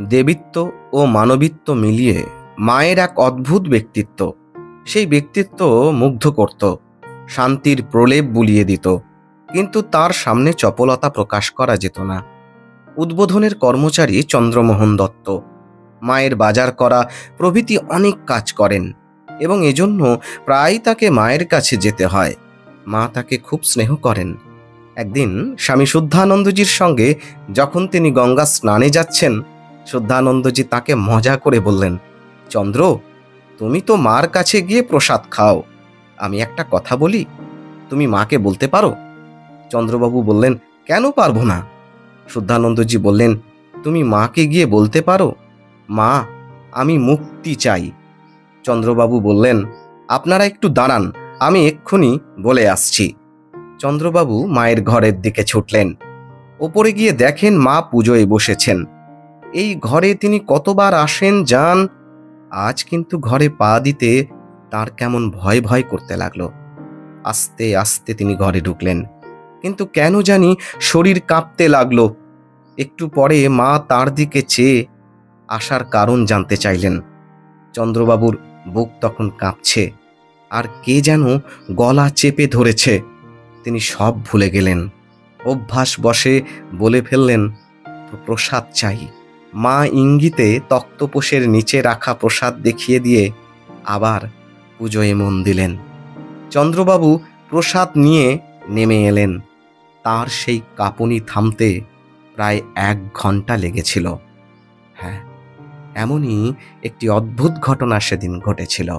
দেবিত্ব ও মানবিত্ব মিলিয়ে মায়ের এক অদ্ভুত ব্যক্তিত্ব। সেই ব্যক্তিত্ব মুগ্ধ করত, শান্তির প্রলেপ বুলিয়ে দিত, কিন্তু তার সামনে চপলতা প্রকাশ করা যেত না। উদ্বোধনের কর্মচারী চন্দ্রমোহন দত্ত মায়ের বাজার করা প্রভৃতি অনেক কাজ করেন এবং এজন্য প্রায় তাকে মায়ের কাছে যেতে হয়। মা তাকে খুব স্নেহ করেন। একদিন স্বামী শুদ্ধানন্দজির সঙ্গে যখন তিনি গঙ্গা স্নানে যাচ্ছেন, শুদ্ধানন্দজি তাকে মজা করে বললেন, চন্দ্র, তুমি তো মার কাছে গিয়ে প্রসাদ খাও, আমি একটা কথা বলি, তুমি মাকে বলতে পারো? চন্দ্রবাবু বললেন, কেন পারবো না? শুদ্ধানন্দজি বললেন, তুমি মাকে গিয়ে বলতে পারো, মা, আমি মুক্তি চাই। চন্দ্রবাবু বললেন, আপনারা একটু দাঁড়ান, আমি এক্ষুনি বলে আসছি। চন্দ্রবাবু মায়ের ঘরের দিকে ছুটলেন। ওপরে গিয়ে দেখেন মা পুজোয় বসেছেন। এই ঘরে তিনি কতবার আসেন যান, আজ কিন্তু ঘরে পা দিতে তার কেমন ভয় ভয় করতে লাগলো। আস্তে আস্তে তিনি ঘরে ঢুকলেন, কিন্তু কেন জানি শরীর কাঁপতে লাগলো। একটু পরে মা তার দিকে চেয়ে আসার কারণ জানতে চাইলেন। চন্দ্রবাবুর বুক তখন কাঁপছে, আর কে যেন গলা চেপে ধরেছে। তিনি সব ভুলে গেলেন, অভ্যাস বশে বলে ফেললেন, প্রসাদ চাই। মা ইঙ্গিতে তক্তপোষের নিচে রাখা প্রসাদ দেখিয়ে দিয়ে আবার পুজোয় মন দিলেন। চন্দ্রবাবু প্রসাদ নিয়ে নেমে এলেন। তার সেই কাঁপুনি থামতে প্রায় 1 ঘন্টা লেগেছিল। হ্যাঁ, এমনই একটি অদ্ভুত ঘটনা সেদিন ঘটেছিল।